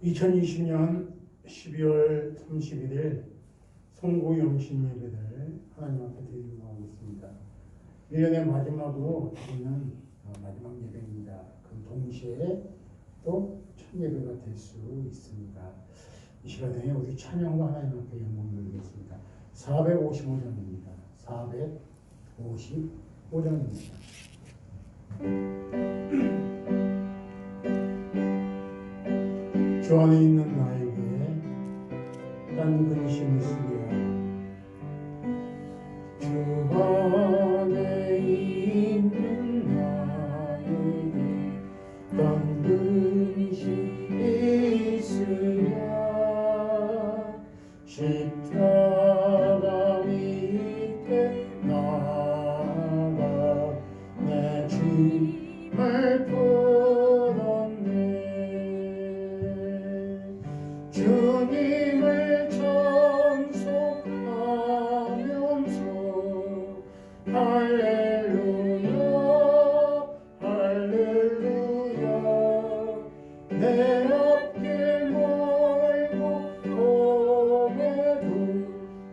2020년 12월 31일 송구 영신 예배를 하나님 앞에 드리고 하겠습니다. 1년의 마지막으로 드리는 마지막 예배입니다. 그 동시에 또 첫 예배가 될 수 있습니다. 이 시간에 우리 찬양으로 하나님 앞에 영광 돌리겠습니다. 455장입니다. 455장입니다. 주 안에 있는 나에게 딴 근심을 쓰랴. 주 안에 있는 나에게 딴 근심이 있으랴. 십자가 밑에 나가 내 짐을 주님을 찬송하면서 할렐루야 할렐루야. 내 앞길 멀고 험해도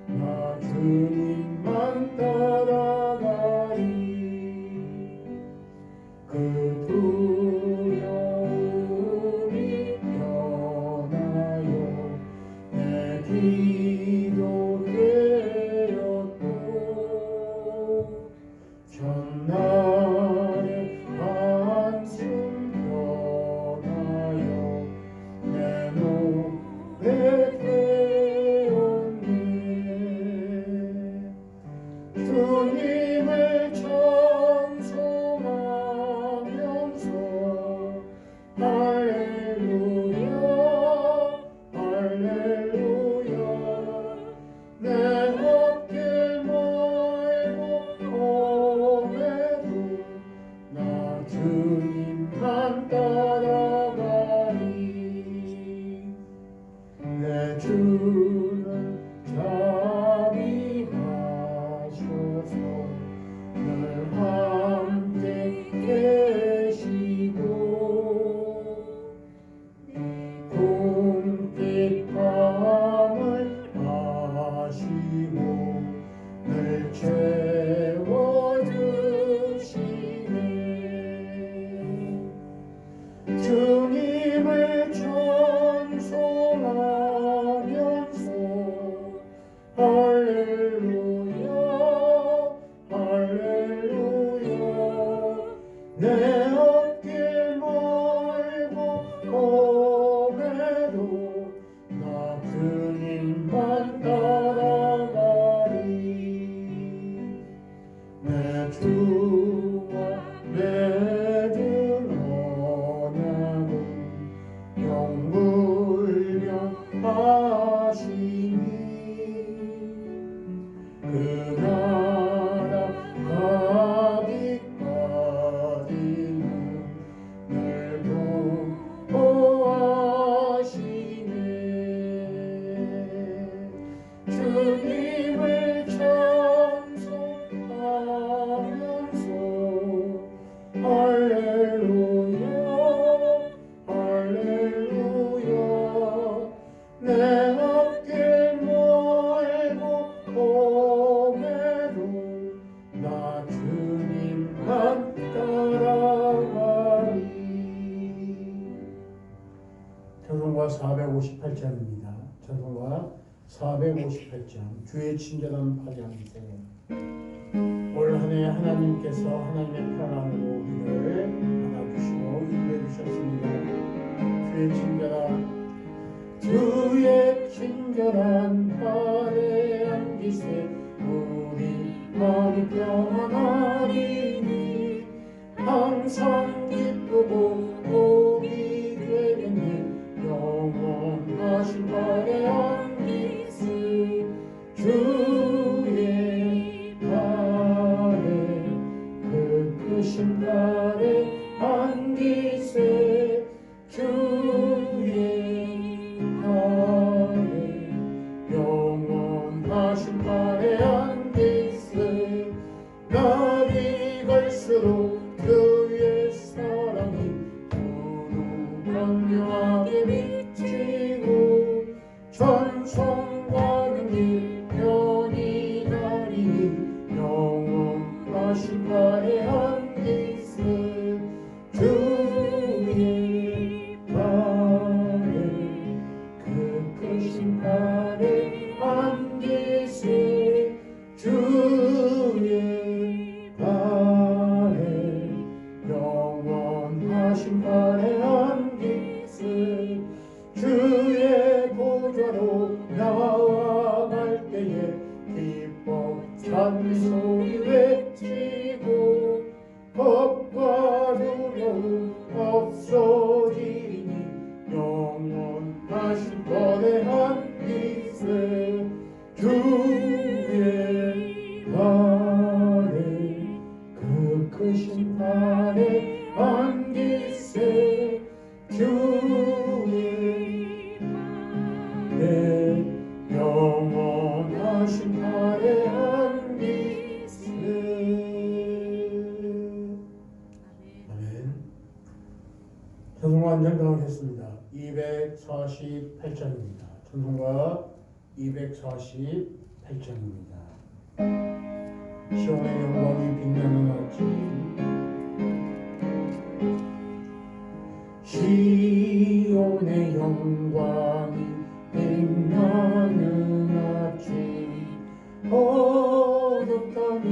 나 주님만 따라가리. 그 두려움이 떠나요 내 기도 되었고 전날의 한숨 변하여 내 노래 되었네. 주님을 찬송하면서 할렐루야 할렐루야. 내 앞길 멀고 험해도 나 주님만 따라가리. 내 주는 자비하셔서 늘 함께 계시고 꿈빛 밤을 아시고 늘 채워주시네. 주님을 찬송하면서 할렐루야 할렐루야. 내 앞길 멀고 험해도 나 주님만 따라가리. 내 주와 맺은 언약은 영불명하시니 그 나라 가기까지는 늘 보호하시네. 주님을 찬송하면서 할렐루야 할렐루야. 내 앞길 멀고 험해도 나 주님만 따라가리. 찬송가 458장입니다. 찬송가 458장. 주의 친절한 파장이세. 올 한 해 하나님께서 하나님의 편안으로 우리를 안아주시고 인도해 주셨습니다. 주의 친절한 팔에 안기세 우리 마음이 평안하리니 항상 기쁘고 복이 되겠네. 영원하신 팔에 안기세 주의 팔에 그 크신 팔에 안기세 주의 팔에 영원하신 팔에 안기세. 날이 갈수록 그의 사랑이 두루 광명하게 비치 내 영원하신 발에 안기세. 아멘. 찬송가 한장 더 하겠습니다. 248장입니다. 찬송가 248장입니다. 시온의 영광이 빛나는 아침, 시온의 영광이 빛나는 아침, 어둡더니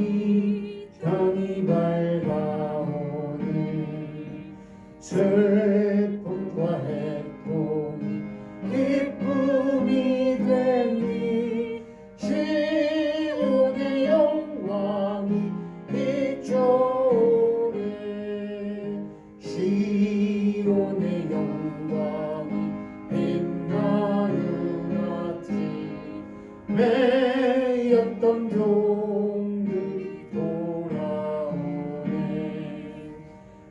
땅이 밝아오네. 슬픔과 해픔이 기쁨이 되니 시온의 영광이 비춰오네. 시온의 영광이 빛나는 아침, 매였던 종들이 돌아오네.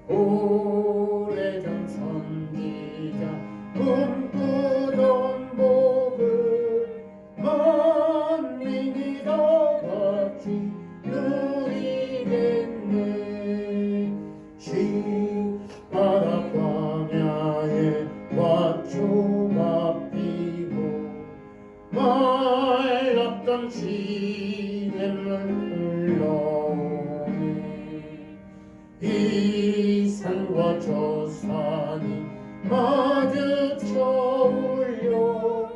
오래전 선지자 꿈꾸던 복을 만민이 다 같이 누리겠네. 시바다 광야에 왓초가 피고 말랐던 시냇물 흘러오네. 이 산과 저 산이 마주쳐 울려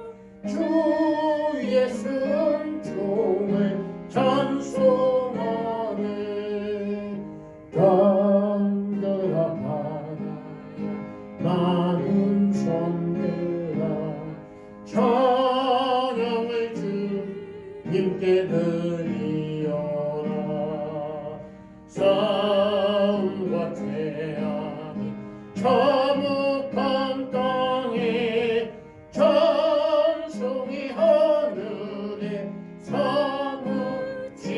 주의 순종을 찬송하네. 땅들아 바다야 많은 섬들아 찬양을 주님께 드리어라. 싸움과 재앙이 참혹한 땅에 찬송이 하늘에 사무치네.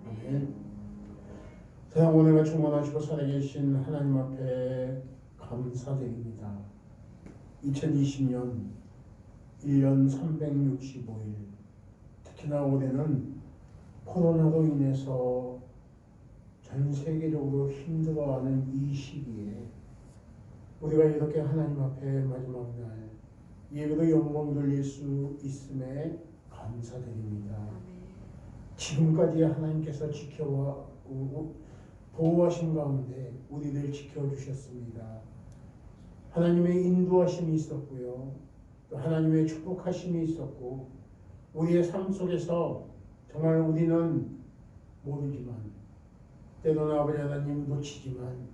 아멘. 세상 오늘과 충만하시고 살아계신 하나님 앞에 감사드립니다. 2020년 1년 365일, 특히나 올해는 코로나로 인해서 전 세계적으로 힘들어하는 이 시기에 우리가 이렇게 하나님 앞에 마지막 날 예배로 영광 돌릴 수 있음에 감사드립니다. 지금까지 하나님께서 지켜와 보호하신 가운데 우리를 지켜주셨습니다. 하나님의 인도하심이 있었고요, 또 하나님의 축복하심이 있었고, 우리의 삶 속에서 정말 우리는 모르지만 때로는 아버지 하나님 놓치지만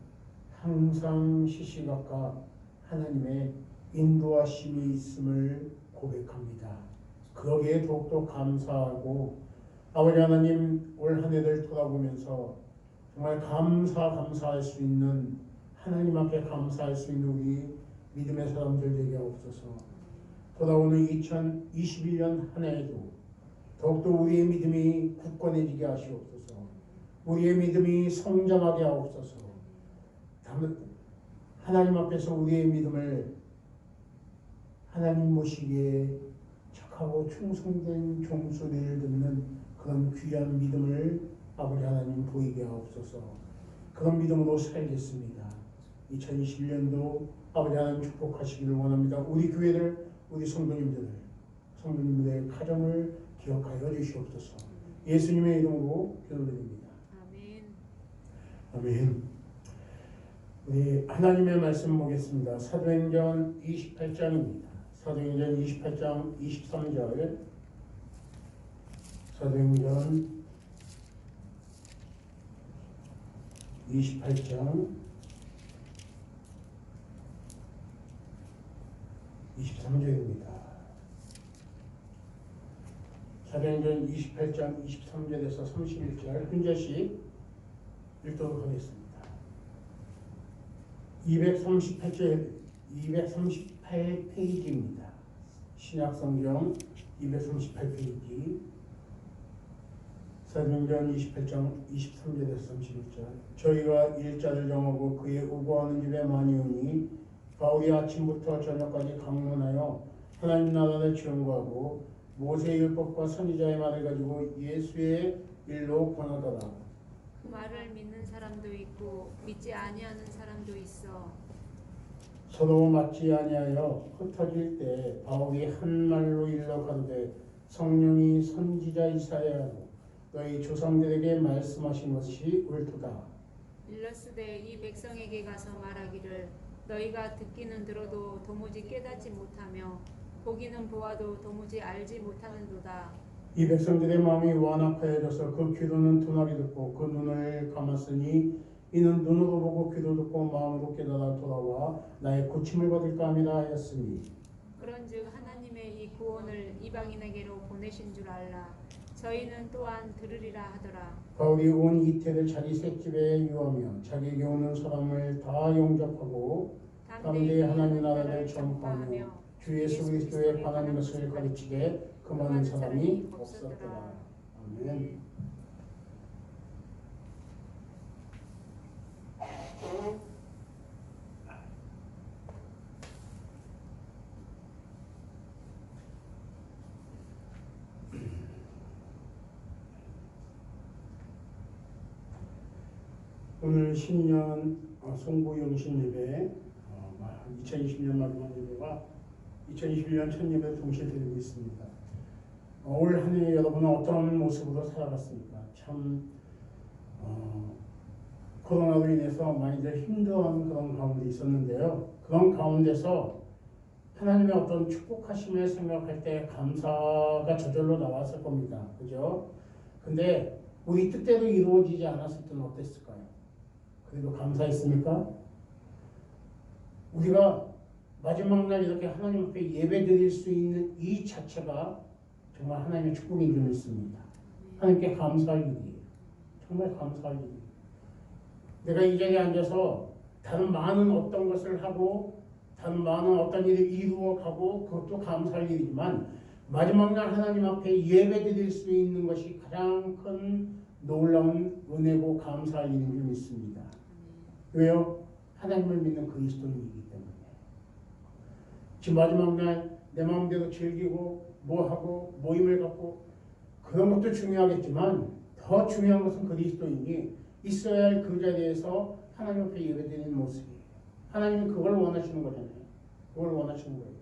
항상 시시각각 하나님의 인도하심이 있음을 고백합니다. 그러기에 더욱더 감사하고, 아버지 하나님 올 한 해를 돌아보면서 정말 감사할 수 있는, 하나님 앞에 감사할 수 있는 우리 믿음의 사람들 되게 하옵소서. 돌아오는 2021년 한 해에도 더욱더 우리의 믿음이 굳건해지게 하시옵소서. 우리의 믿음이 성장하게 하옵소서. 하나님 앞에서 우리의 믿음을 하나님 모시기에 착하고 충성된 종소리를 듣는 그런 귀한 믿음을 아버지 하나님 보이게 하옵소서. 그런 믿음으로 살겠습니다. 2021년도 아버지 하나님 축복하시기를 원합니다. 우리 교회를, 우리 성도님들의 가정을 기억하여 주시옵소서. 예수님의 이름으로 기도드립니다. 아멘. 우리 하나님의 말씀 보겠습니다. 사도행전 28장입니다. 사도행전 28장 23절. 사도행전 28장 23절입니다. 사도행전 28장 23절에서 31절 한 절씩 읽도록 하겠습니다. 238페이지입니다. 신약성경 238페이지 사도행전 28장 23절에서 31절. 저희가 일자를 정하고 그의 우거하는 집에 많이 오니 바울이 아침부터 저녁까지 강론하여 하나님 나라를 증거하고 모세의 율법과 선지자의 말을 가지고 예수의 일로 권하더라. 그 말을 믿는 사람도 있고 믿지 아니하는 사람도 있어. 서로 맞지 아니하여 흩어질 때 바울이 한 말로 일러 가로되 성령이 선지자 이사야로 너희 조상들에게 말씀하신 것이 옳도다. 일러스되 이 백성에게 가서 말하기를 너희가 듣기는 들어도 도무지 깨닫지 못하며 보기는 보아도 도무지 알지 못하는도다. 이 백성들의 마음이 완악하여져서 그 귀로는 둔하게 듣고 그 눈을 감았으니 이는 눈으로 보고 귀로 듣고 마음으로 깨달아 돌아와 나의 고침을 받을까 함이라 하였으니 그런즉 하나님의 이 구원을 이방인에게로 보내신 줄 알라. 저희는 또한 들으리라 하더라. 바울이 온 이태를 자기 새집에 유하며 자기에게 오는 사람을 다 영접하고 담대히 하나님 나라를 전파하며 주 예수 그리스도의 관한 것을 가르치되 그 많은 사람이 없었더라. 아멘. 오늘 신년 송구영신 예배 2020년 마지막 예배와 2021년 첫 예배를 동시에 드리고 있습니다. 올 한 해 여러분은 어떤 모습으로 살아갔습니까? 참 코로나로 인해서 많이들 힘들어하는 그런 가운데 있었는데요. 그런 가운데서 하나님의 어떤 축복하심을 생각할 때 감사가 저절로 나왔을 겁니다. 그죠? 근데 우리 뜻대로 이루어지지 않았을 때는 어땠을까요? 그래도 감사했습니까? 우리가 마지막 날 이렇게 하나님 앞에 예배 드릴 수 있는 이 자체가 정말 하나님의 축복인 줄 믿습니다. 하나님께 감사할 일이에요. 정말 감사할 일이에요. 내가 이 자리에 앉아서 다른 많은 어떤 것을 하고 다른 많은 어떤 일을 이루어가고 그것도 감사할 일이지만 마지막 날 하나님 앞에 예배 드릴 수 있는 것이 가장 큰 놀라운 은혜고 감사할 일인 줄 믿습니다. 왜요? 하나님을 믿는 그리스도인이기 때문에. 지금 마지막 날 내 마음대로 즐기고 뭐하고 모임을 갖고 그런 것도 중요하겠지만 더 중요한 것은 그리스도인이 있어야 할 그 자리에서 하나님 앞에 예배드리는 모습이에요. 하나님은 그걸 원하시는 거잖아요. 그걸 원하시는 거예요.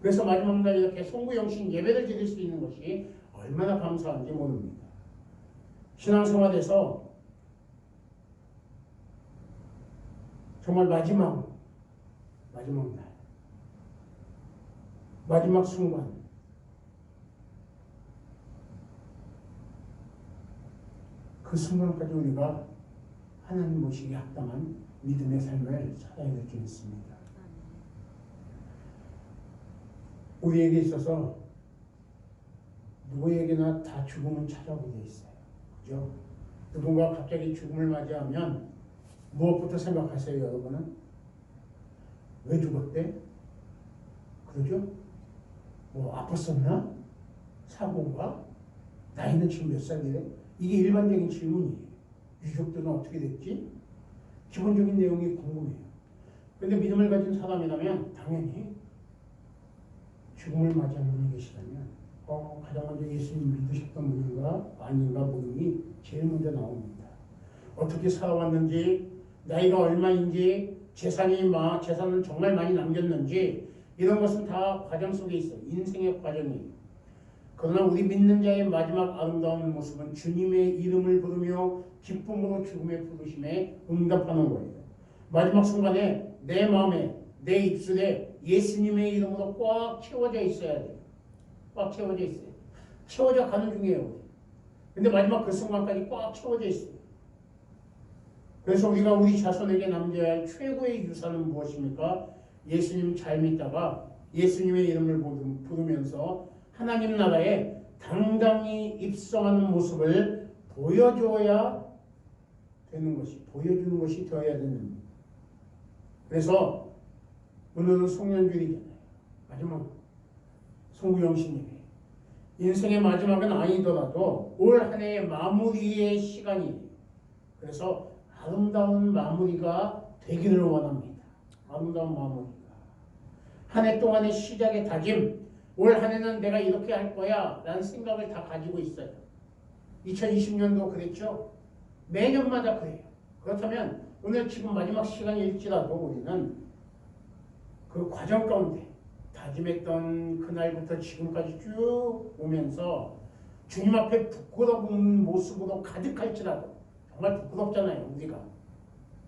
그래서 마지막 날 이렇게 송구영신 예배를 드릴 수 있는 것이 얼마나 감사한지 모릅니다. 신앙생활에서 정말 마지막 날, 마지막 순간, 그 순간까지 우리가 하나님 모시기에 합당한 믿음의 삶을 살아야 될 줄 믿습니다. 우리에게 있어서 누구에게나 다 죽음은 찾아오게 있어요. 그죠? 누군가 갑자기 죽음을 맞이하면 무엇부터 생각하세요, 여러분은? 왜 죽었대? 그러죠? 뭐 아팠었나? 사고인가? 나이는 지금 몇 살이래? 이게 일반적인 질문이에요. 유족들은 어떻게 됐지? 기본적인 내용이 궁금해요. 그런데 믿음을 가진 사람이라면 당연히 죽음을 맞이하는 분이 계시다면 가장 먼저 예수님 믿으셨던 분인가 아닌가 본인이 제일 먼저 나옵니다. 어떻게 살아왔는지, 나이가 얼마인지, 재산은 정말 많이 남겼는지 이런 것은 다 과정 속에 있어요. 인생의 과정이에요. 그러나 우리 믿는 자의 마지막 아름다운 모습은 주님의 이름을 부르며 기쁨으로 죽음의 부르심에 응답하는 거예요. 마지막 순간에 내 마음에, 내 입술에 예수님의 이름으로 꽉 채워져 있어야 돼요. 꽉 채워져 있어요. 채워져 가는 중이에요. 근데 마지막 그 순간까지 꽉 채워져 있어요. 그래서 우리가 우리 자손에게 남겨야 할 최고의 유산은 무엇입니까? 예수님 잘 믿다가 예수님의 이름을 부르면서 하나님 나라에 당당히 입성하는 모습을 보여주는 것이 되어야 되는 겁니다. 그래서 오늘은 송년주일이잖아요. 마지막 송구영신 예배. 인생의 마지막은 아니더라도 올 한 해의 마무리의 시간이 그래서 아름다운 마무리가 되기를 원합니다. 아름다운 마무리가 한 해 동안의 시작의 다짐 올 한 해는 내가 이렇게 할 거야 라는 생각을 다 가지고 있어요. 2020년도 그랬죠. 매년마다 그래요. 그렇다면 오늘 지금 마지막 시간일지라도 우리는 그 과정 가운데 다짐했던 그날부터 지금까지 쭉 오면서 주님 앞에 부끄러운 모습으로 가득할지라도 정말 부끄럽잖아요. 우리가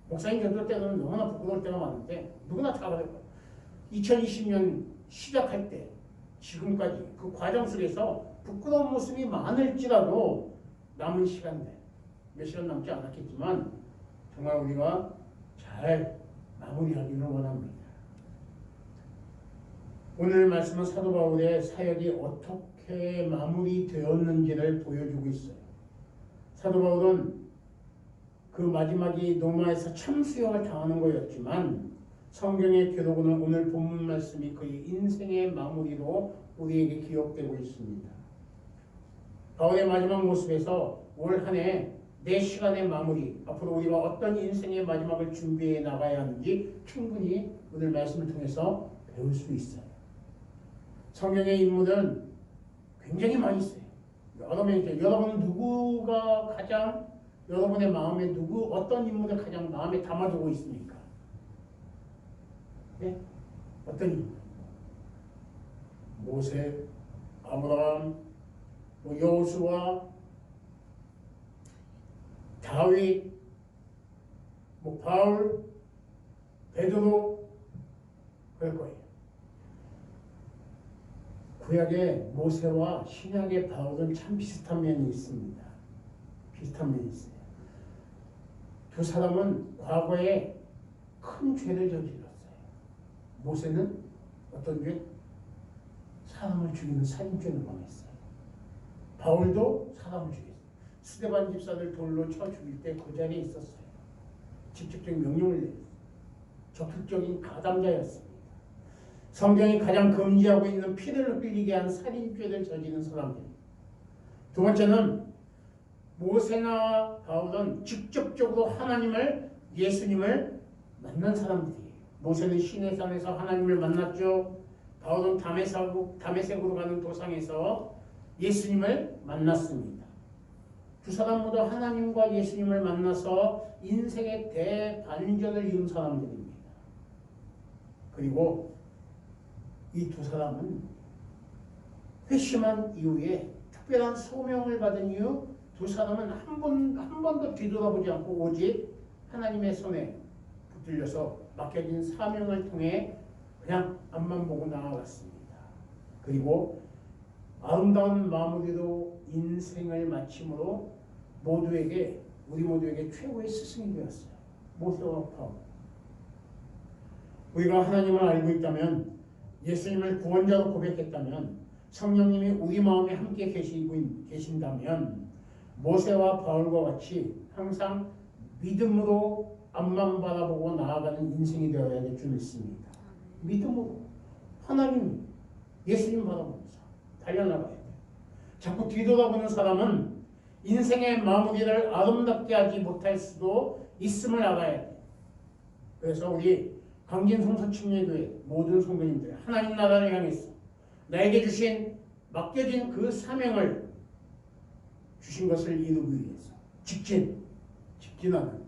목사님 저들 때는 너무나 부끄러울 때가 많은데 누구나 다 그럴 거예요. 2020년 시작할 때 지금까지 그 과정 속에서 부끄러운 모습이 많을지라도 남은 시간들 몇 시간 남지 않았겠지만 정말 우리가 잘 마무리하기를 원합니다. 오늘 말씀은 사도 바울의 사역이 어떻게 마무리되었는지를 보여주고 있어요. 사도 바울은 그 마지막이 로마에서 참수형을 당하는 거였지만 성경의 기록은 오늘 본문 말씀이 그의 인생의 마무리로 우리에게 기억되고 있습니다. 바울의 마지막 모습에서 올 한 해 내 시간의 마무리, 앞으로 우리가 어떤 인생의 마지막을 준비해 나가야 하는지 충분히 오늘 말씀을 통해서 배울 수 있어요. 성경의 인물은 굉장히 많이 있어요. 여러 명이 있어요. 여러분은 누구가 가장 여러분의 마음에 어떤 인물을 가장 마음에 담아두고 있습니까? 네? 어떤 인물? 모세, 아브라함, 여호수아, 다윗, 바울, 베드로 그럴 거예요. 구약의 모세와 신약의 바울은 참 비슷한 면이 있습니다. 비슷한 면이 있어요. 두 사람은 과거에 큰 죄를 저질렀어요. 모세는 어떤 죄? 사람을 죽이는 살인죄를 범했어요. 바울도 사람을 죽였어요. 스데반 집사를 돌로 쳐 죽일 때 그 자리에 있었어요. 직접적인 명령을 내렸어요. 적극적인 가담자였습니다. 성경이 가장 금지하고 있는 피를 흘리게 한 살인죄를 저지른 사람들. 두 번째는 모세나 바울은 직접적으로 예수님을 만난 사람들이에요. 모세는 시내산에서 하나님을 만났죠. 바울은 다메섹으로 가는 도상에서 예수님을 만났습니다. 두 사람 모두 하나님과 예수님을 만나서 인생의 대반전을 이룬 사람들입니다. 그리고 이 두 사람은 회심한 이후에 특별한 소명을 받은 이후 두 사람은 한 번도 뒤돌아보지 않고 오직 하나님의 손에 붙들려서 맡겨진 사명을 통해 그냥 앞만 보고 나아갔습니다. 그리고 아름다운 마무리로 인생을 마침으로 우리 모두에게 최고의 스승이 되었어요. 모세와 바울. 우리가 하나님을 알고 있다면, 예수님을 구원자로 고백했다면, 성령님이 우리 마음에 함께 계신다면 모세와 바울과 같이 항상 믿음으로 앞만 바라보고 나아가는 인생이 되어야 될 줄 믿습니다. 믿음으로 하나님, 예수님 바라보면서 달려나가야 돼요. 자꾸 뒤돌아보는 사람은 인생의 마무리를 아름답게 하지 못할 수도 있음을 알아야 돼요. 그래서 우리 강진성 서충례교회 모든 성도님들, 하나님 나라를 향해서 나에게 맡겨진 그 사명을 주신 것을 이루기 위해서 직진하는,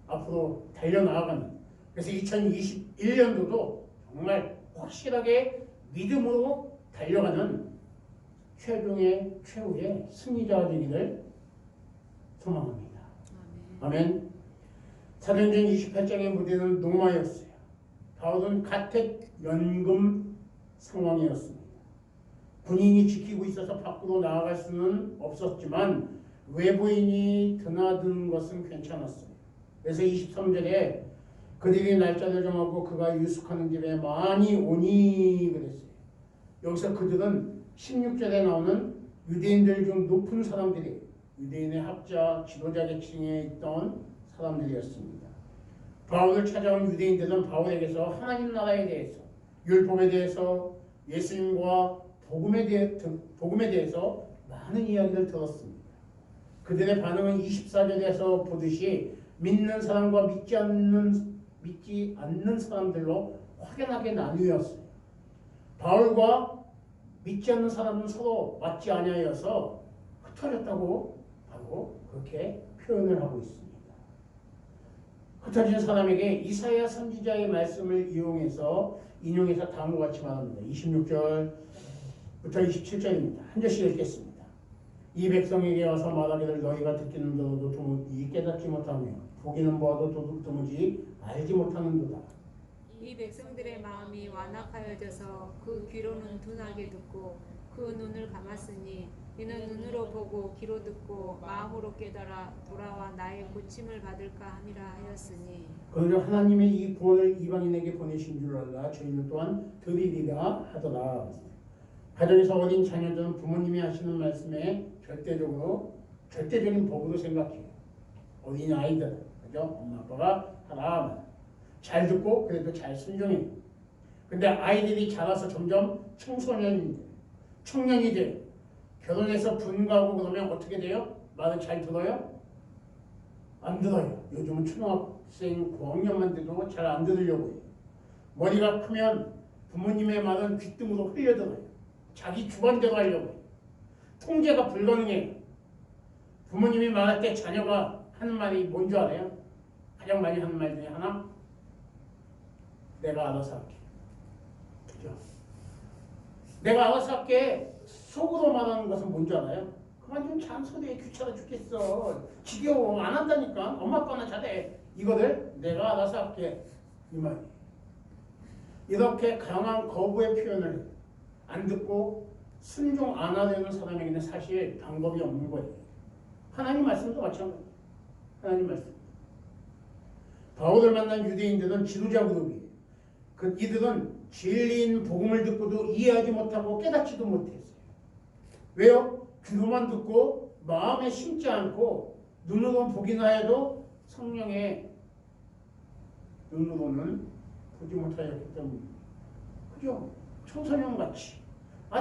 앞으로 달려나가는, 그래서 2021년도도 정말 확실하게 믿음으로 달려가는 최후의 승리자가 되기를 소망합니다. 아멘. 사도행전 28장의 무대는 노마였어요. 바울은 가택 연금 상황이었습니다. 군인이 지키고 있어서 밖으로 나아갈 수는 없었지만 외부인이 드나드는 것은 괜찮았어요. 그래서 23절에 그들이 날짜를 정하고 그가 유숙하는 집에 많이 오니 그랬어요. 여기서 그들은 16절에 나오는 유대인들 중 높은 사람들이 유대인의 학자, 지도자 계층에 있던 사람들이었습니다. 바울을 찾아온 유대인들은 바울에게서 하나님 나라에 대해서, 율법에 대해서, 예수님과 복음에 대해서 많은 이야기를 들었습니다. 그들의 반응은 24절에서 보듯이 믿는 사람과 믿지 않는 사람들로 확연하게 나뉘었어요. 바울과 믿지 않는 사람은 서로 맞지 아니하여서 흩어졌다고 바로 그렇게 표현을 하고 있습니다. 흩어진 사람에게 이사야 선지자의 말씀을 인용해서 다음과 같이 말합니다. 26절부터 27절입니다. 한 절씩 읽겠습니다. 이 백성에게 와서 말하기를 너희가 듣기는 들어도 도무지 깨닫지 못하며 보기는 보아도 도무지 알지 못하는도다. 이 백성들의 마음이 완악하여져서 그 귀로는 둔하게 듣고 그 눈을 감았으니 이는 눈으로 보고 귀로 듣고 마음으로 깨달아 돌아와 나의 고침을 받을까 함이라 하였으니 그러므로 하나님의 이 구원을 이방인에게 보내신 줄 알라 저희는 또한 들으리라 하더라. 가정에서 어린 자녀들은 부모님이 하시는 말씀에 절대적인 법으로 생각해요. 어린 아이들, 그죠? 엄마 아빠가 하라 잘 듣고 그래도 잘 순종해요. 근데 아이들이 자라서 점점 청년이 돼요. 결혼해서 분가하고 그러면 어떻게 돼요? 말을 잘 들어요? 안 들어요. 요즘은 초등학생 고학년만 돼도 잘 안 들으려고 해요. 머리가 크면 부모님의 말은 귓등으로 흘려들어요. 자기 주관대로 하려고 해요. 통제가 불가능해요. 부모님이 말할 때 자녀가 하는 말이 뭔 줄 알아요? 가장 많이 하는 말 중에 하나? 내가 알아서 할게. 그죠? 내가 알아서 할게. 속으로 말하는 것은 뭔 줄 알아요? 그만 좀 잔소리해. 귀찮아 죽겠어. 지겨워. 안 한다니까. 엄마 아빠나 잘해. 이거를 내가 알아서 할게. 이 말이에요. 이렇게 강한 거부의 표현을 안 듣고 순종 안 하려는 사람에게는 사실 방법이 없는 거예요. 하나님 말씀도 마찬가지예요. 하나님 말씀. 바울을 만난 유대인들은 지도자 그룹이에요. 이들은 진리인 복음을 듣고도 이해하지 못하고 깨닫지도 못했어요. 왜요? 귀로만 듣고 마음에 심지 않고 눈으로 보기는 하여도 성령의 눈으로는 보지 못하였기 때문입니다. 그죠? 청소년같이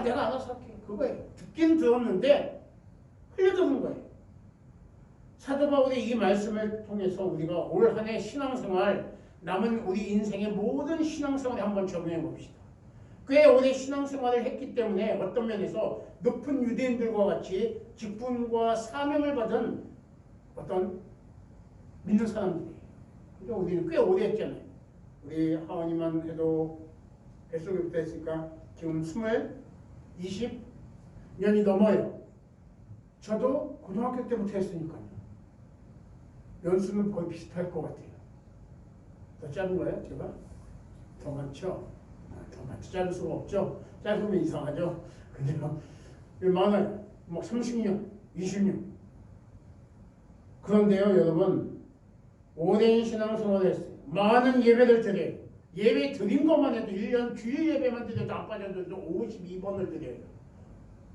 내가 알아서 할게. 그거예요. 듣긴 들었는데 흘려드는 거예요. 사도 바울의 이 말씀을 통해서 우리가 올 한 해 신앙생활 남은 우리 인생의 모든 신앙생활에 한번 적용해 봅시다. 꽤 오래 신앙생활을 했기 때문에 어떤 면에서 높은 유대인들과 같이 직분과 사명을 받은 어떤 믿는 사람들이에요. 그죠? 우리는 꽤 오래 했잖아요. 우리 하원이만 해도 뱃속에부터 했으니까 지금 20년이 넘어요. 저도 고등학교 때부터 했으니까요. 연수는 거의 비슷할 것 같아요. 더 짧은 거예요? 제가? 더 많죠? 더 많죠. 짧을 수가 없죠? 짧으면 이상하죠? 근데요, 많아요. 30년, 20년. 그런데요, 여러분, 오랜 신앙생활을 했어요. 많은 예배를 드려요. 예배 드린 것만 해도 1년 주일 예배만 드려도 안 빠져도 52번을 드려요.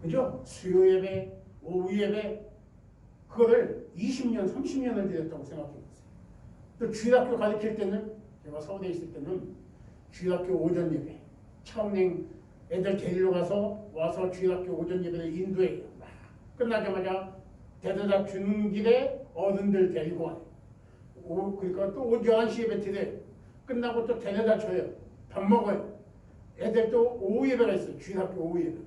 그죠? 수요 예배, 오후 예배, 그거를 20년, 30년을 드렸다고 생각해보세요. 또 주일학교 가르칠 때는, 제가 서울에 있을 때는 주일학교 오전 예배, 차은행 애들 데리러 와서 주일학교 오전 예배를 인도해요. 끝나자마자 데려다 주는 길에 어른들 데리고 와요. 그러니까 또 오전 1시 예배 드려요. 끝나고 또 데려다 줘요. 밥 먹어요. 애들 또 오후 예배가 있어요. 주일학교 오후 예배가.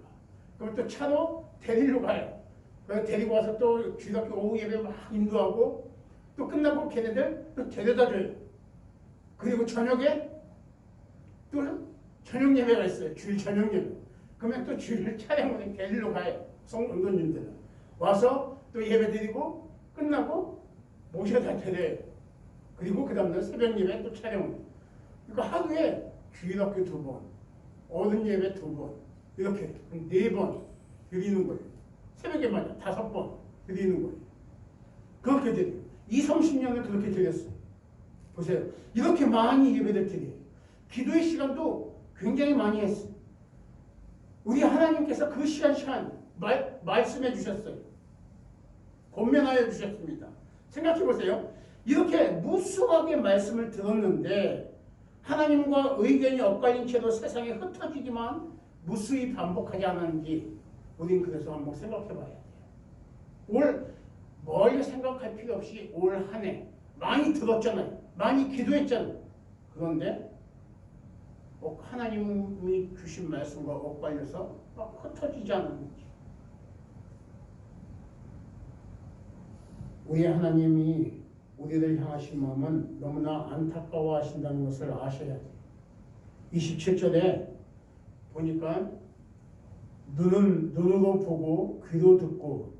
그럼 또 차로 데리러 가요. 그래서 데리고 와서 또 주일학교 오후 예배 막 인도하고 또 끝나고 걔네들 또 데려다 줘요. 그리고 저녁에 또 저녁 예배가 있어요. 주일 저녁 예배. 그러면 또 주일 차량으로 데리러 가요. 성도님들은. 와서 또 예배 드리고 끝나고 모셔다 드려요. 그리고 그 다음날 새벽 예배 또 촬영. 그러니까 하루에 주일학교 2번, 어른 예배 2번, 이렇게 4번 드리는 거예요. 새벽에만 5번 드리는 거예요. 그렇게 드려요. 30년을 그렇게 드렸어요. 보세요. 이렇게 많이 예배를 드려요. 기도의 시간도 굉장히 많이 했어요. 우리 하나님께서 그 시간 말씀해 주셨어요. 권면하여 주셨습니다. 생각해 보세요. 이렇게 무수하게 말씀을 들었는데 하나님과 의견이 엇갈린 채로 세상에 흩어지기만 무수히 반복하지 않았는지 우린 그래서 한번 생각해 봐야 돼요. 올 멀리 생각할 필요 없이 올 한 해 많이 들었잖아요. 많이 기도했잖아요. 그런데 하나님이 주신 말씀과 엇갈려서 막 흩어지지 않았는지. 우리 하나님이 우리를 향하신 마음은 너무나 안타까워하신다는 것을 아셔야 돼요. 27절에 보니까 눈으로 보고 귀로 듣고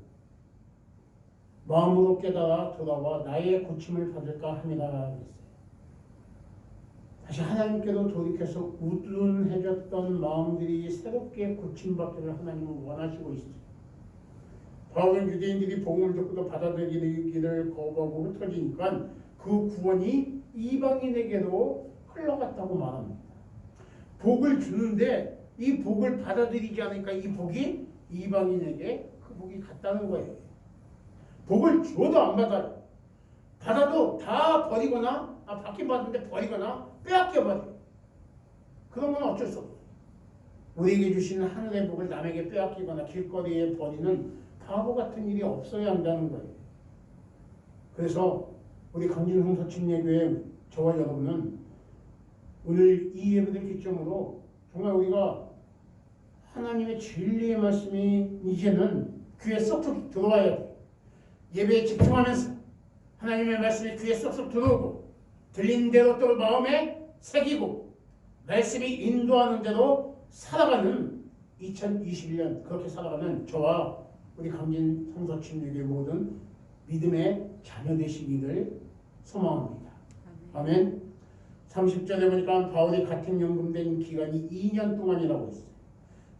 마음으로 깨달아 돌아와 나의 고침을 받을까 함이라 그랬어요. 다시 하나님께로 돌이켜서 우둔해졌던 마음들이 새롭게 고침받기를 하나님은 원하시고 있어요. 바울은 유대인들이 복음을 듣고도 받아들이기를 거부하고 흩어지니까 그 구원이 이방인에게로 흘러갔다고 말합니다. 복을 주는데 이 복을 받아들이지 않으니까 이 복이 이방인에게 그 복이 갔다는 거예요. 복을 줘도 안 받아요. 받아도 다 버리거나 받긴 받는데 버리거나 빼앗겨 버려요. 그런 건 어쩔 수 없어요. 우리에게 주시는 하늘의 복을 남에게 빼앗기거나 길거리에 버리는 바보 같은 일이 없어야 한다는 거예요. 그래서 우리 강진홍서침례교회 저와 여러분은 오늘 이 예배를 기점으로 정말 우리가 하나님의 진리의 말씀이 이제는 귀에 쏙쏙 들어와야 돼요. 예배에 집중하면서 하나님의 말씀이 귀에 쏙쏙 들어오고 들린 대로 또 마음에 새기고 말씀이 인도하는 대로 살아가는 2021년 그렇게 살아가는 저와 우리 강진 성서침례교회 모든 믿음의 자녀 되시기를 소망합니다. 아멘. 30절에 보니까 바울이 같은 연금된 기간이 2년 동안이라고 했어요.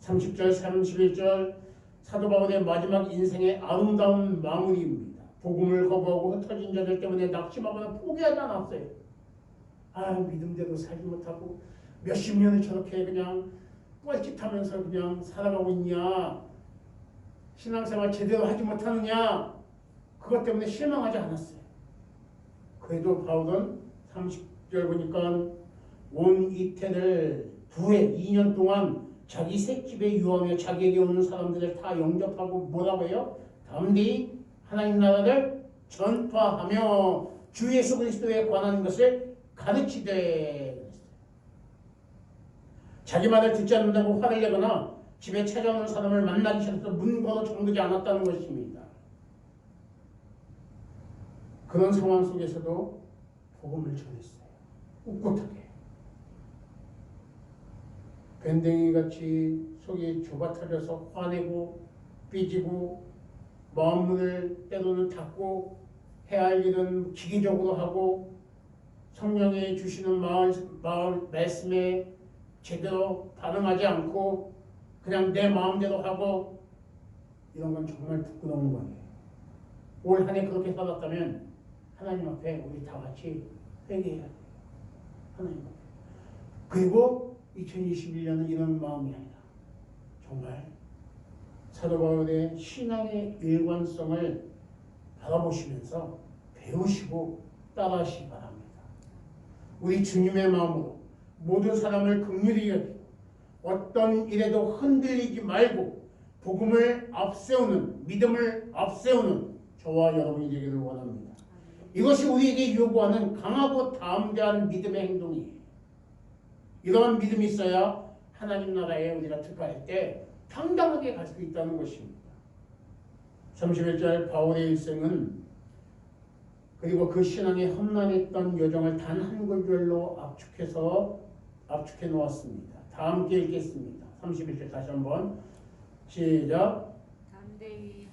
30절, 31절 사도 바울의 마지막 인생의 아름다운 마무리입니다. 복음을 거부하고 흩어진 자들 때문에 낙심하거나 포기하지 않았어요. 믿음대로 살지 못하고 몇십 년을 저렇게 그냥 뻘짓하면서 그냥 살아가고 있냐, 신앙생활 제대로 하지 못하느냐, 그것 때문에 실망하지 않았어요. 그래도 바울은 30절 보니까 온 이태를 2년 동안 자기 새집에 유하며 자기에게 오는 사람들을 다 영접하고 뭐라고 해요? 담대히 하나님 나라를 전파하며 주 예수 그리스도에 관한 것을 가르치되. 자기 말을 듣지 않는다고 화를 내거나 집에 찾아오는 사람을 만나기 싫어서 문 걸어 잠그지 않았다는 것입니다. 그런 상황 속에서도 복음을 전했어요. 꿋꿋하게. 밴댕이같이 속이 좁아터져서 화내고 삐지고 마음문을 때로는 닫고 해야 할 일은 기계적으로 하고 성령이 주시는 마을 말씀에 제대로 반응하지 않고 그냥 내 마음대로 하고 이런 건 정말 부끄러운 거예요. 올 한 해 그렇게 살았다면 하나님 앞에 우리 다 같이 회개해야 돼요. 하나님 앞에. 그리고 2021년은 이런 마음이 아니라 정말 사도 바울의 신앙의 일관성을 바라보시면서 배우시고 따라하시기 바랍니다. 우리 주님의 마음으로 모든 사람을 긍휼히 여기고 어떤 일에도 흔들리지 말고 복음을 앞세우는, 믿음을 앞세우는 저와 여러분이 되기를 원합니다. 이것이 우리에게 요구하는 강하고 담대한 믿음의 행동이에요. 이러한 믿음이 있어야 하나님 나라에 우리가 들어갈 때 당당하게 갈 수 있다는 것입니다. 31절 바울의 일생은 그리고 그 신앙에 험난했던 여정을 단 한 구절로 압축해 놓았습니다. 다 함께 읽겠습니다. 31절 다시 한번 시작.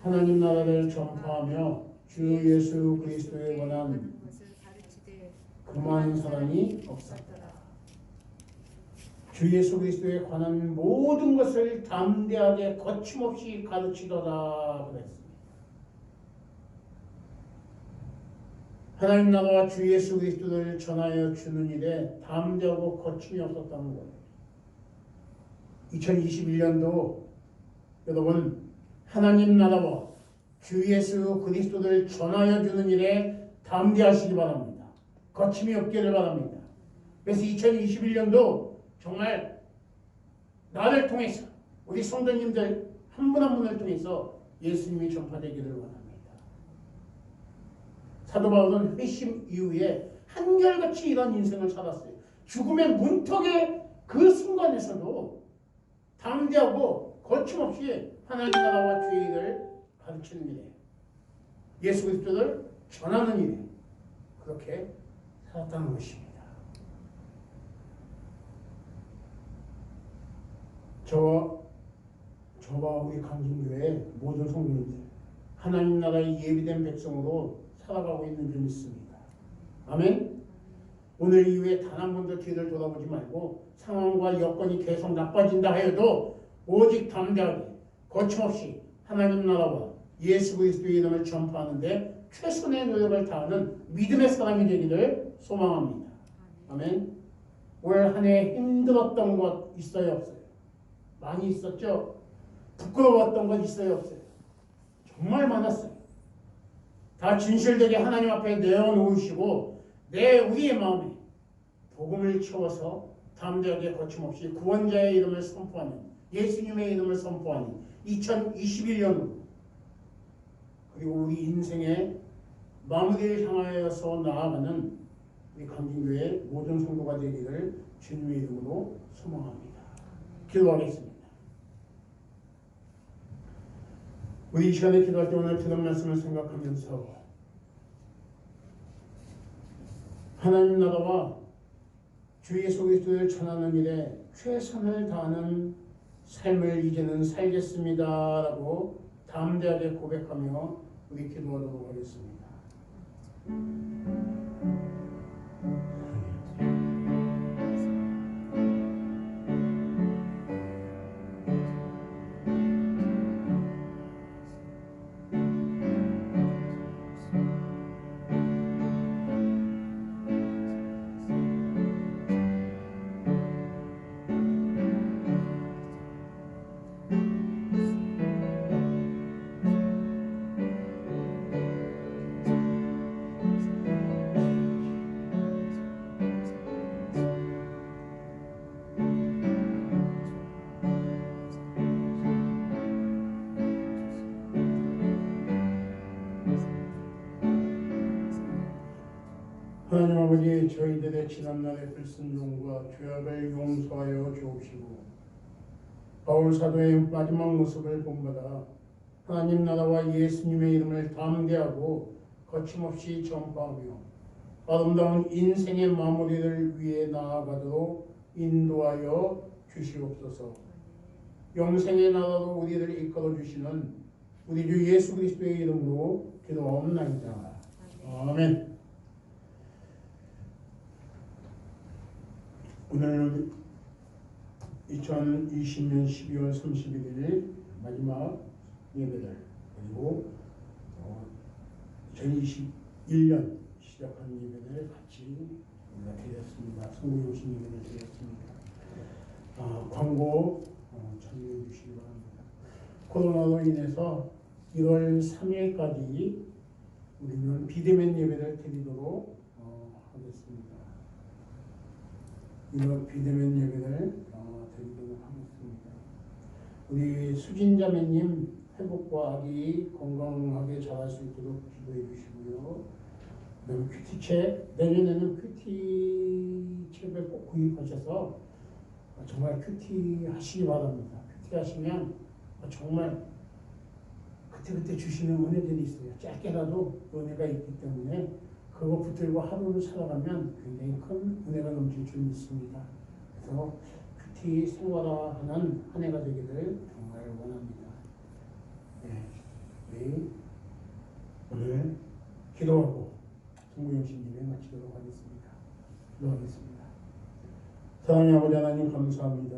하나님 나라를 전파하며 주 예수 그리스도에 관한 그 많은 사람이 없었더라. 주 예수 그리스도에 관한 모든 것을 담대하게 거침없이 가르치더라 그랬습니다. 하나님 나라와 주 예수 그리스도를 전하여 주는 일에 담대하고 거침이 없었다는 거예요. 2021년도 여러분 하나님 나라와 주 예수 그리스도를 전하여 주는 일에 담대하시기 바랍니다. 거침이 없기를 바랍니다. 그래서 2021년도 정말 나를 통해서 우리 성도님들 한 분 한 분을 통해서 예수님이 전파되기를 원합니다. 사도 바울은 회심 이후에 한결같이 이런 인생을 살았어요. 죽음의 문턱의 그 순간에서도 담대하고 거침없이 하나님 나라와 주의 일을 가르치는 일에 예수 그리스도를 전하는 일에 그렇게 살았다는 것입니다. 저와 우리 강진교회 모든 성도님들 하나님 나라의 예비된 백성으로 살아가고 있는 줄 믿습니다. 아멘. 오늘 이후에 단 한 번도 뒤를 돌아보지 말고 상황과 여건이 계속 나빠진다 하여도 오직 담대하게 거침없이 하나님 나라와 예수 그리스도의 이름을 전파하는데 최선의 노력을 다하는 믿음의 사람이 되기를 소망합니다. 아멘. 올 한 해 힘들었던 것 있어요 없어요? 많이 있었죠? 부끄러웠던 것 있어요 없어요? 정말 많았어요. 다 진실되게 하나님 앞에 내어놓으시고 우리의 마음에 복음을 채워서 담대하게 거침없이 구원자의 이름을 선포하는 예수님의 이름을 선포하는 2021년 그리고 우리 인생의 마무리를 향하여서 나아가는 우리 강진교회 모든 성도가 되기를 주님의 이름으로 소망합니다. 기도하겠습니다. 우리 이 시간에 기도할 때 오늘 들은 말씀을 생각하면서 하나님 나라와 주 예수 그리스도를 전하는 일에 최선을 다하는 삶을 이제는 살겠습니다라고 담대하게 고백하며 우리 기도하도록 하겠습니다. 하나님 아버지, 저희들의 지난날의 불순종과 죄악을 용서하여 주옵시고 바울 사도의 마지막 모습을 본받아 하나님 나라와 예수님의 이름을 담대하고 거침없이 전파하며 아름다운 인생의 마무리를 위해 나아가도록 인도하여 주시옵소서. 영생의 나라로 우리를 이끌어 주시는 우리 주 예수 그리스도의 이름으로 기도하옵나이다. 아멘. 오늘 2020년 12월 31일 마지막 예배를 그리고 2021년 시작한 예배를 같이 드렸습니다. 성공용신 예배를 드렸습니다. 광고 참여해 주시기 바랍니다. 코로나로 인해서 1월 3일까지 우리는 비대면 예배를 드리도록 하겠습니다. 이런 비대면 예배를 드리도록 하겠습니다. 우리 수진자매님 회복과 아기 건강하게 자랄 수 있도록 기도해 주시고요. 그다음에 큐티책 내년에는 큐티책을 꼭 구입하셔서 정말 큐티 하시기 바랍니다. 큐티 하시면 정말 그때그때 주시는 은혜들이 있어요. 짧게라도 은혜가 있기 때문에 그거 붙들고 하루를 살아가면 굉장히 큰 은혜가 넘칠 줄 믿습니다. 그래서 큐티 생활화하는 한 해가 되기를 정말 원합니다. 네, 오늘 기도하고 성구영신 예배 마치도록 하겠습니다. 기도하겠습니다. 사랑의 아버지 하나님 감사합니다.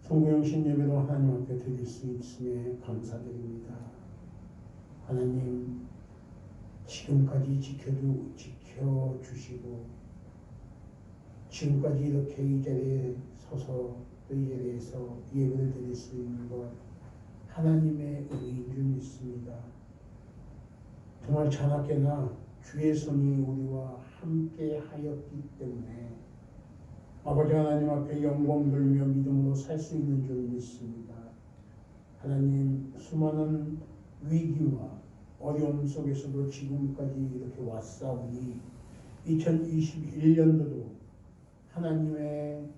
성구영신 예배로 하나님 앞에 드릴 수 있음에 감사드립니다. 하나님 지금까지 지켜주시고 지금까지 이렇게 이 자리에 서서 또 이 자리에서 예배를 드릴 수 있는 것 하나님의 은혜인 줄 믿습니다. 정말 자나깨나 주의 손이 우리와 함께 하였기 때문에 아버지 하나님 앞에 영광 돌리며 믿음으로 살 수 있는 줄 믿습니다. 하나님 수많은 위기와 어려움 속에서도 지금까지 이렇게 왔사오니 2021년도도 하나님의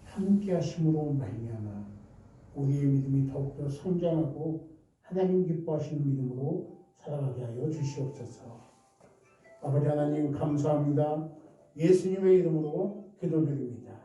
함께 하심으로 말미암아 우리의 믿음이 더욱더 성장하고 하나님 기뻐하시는 믿음으로 살아가게 하여 주시옵소서. 아버지 하나님 감사합니다. 예수님의 이름으로 기도드립니다.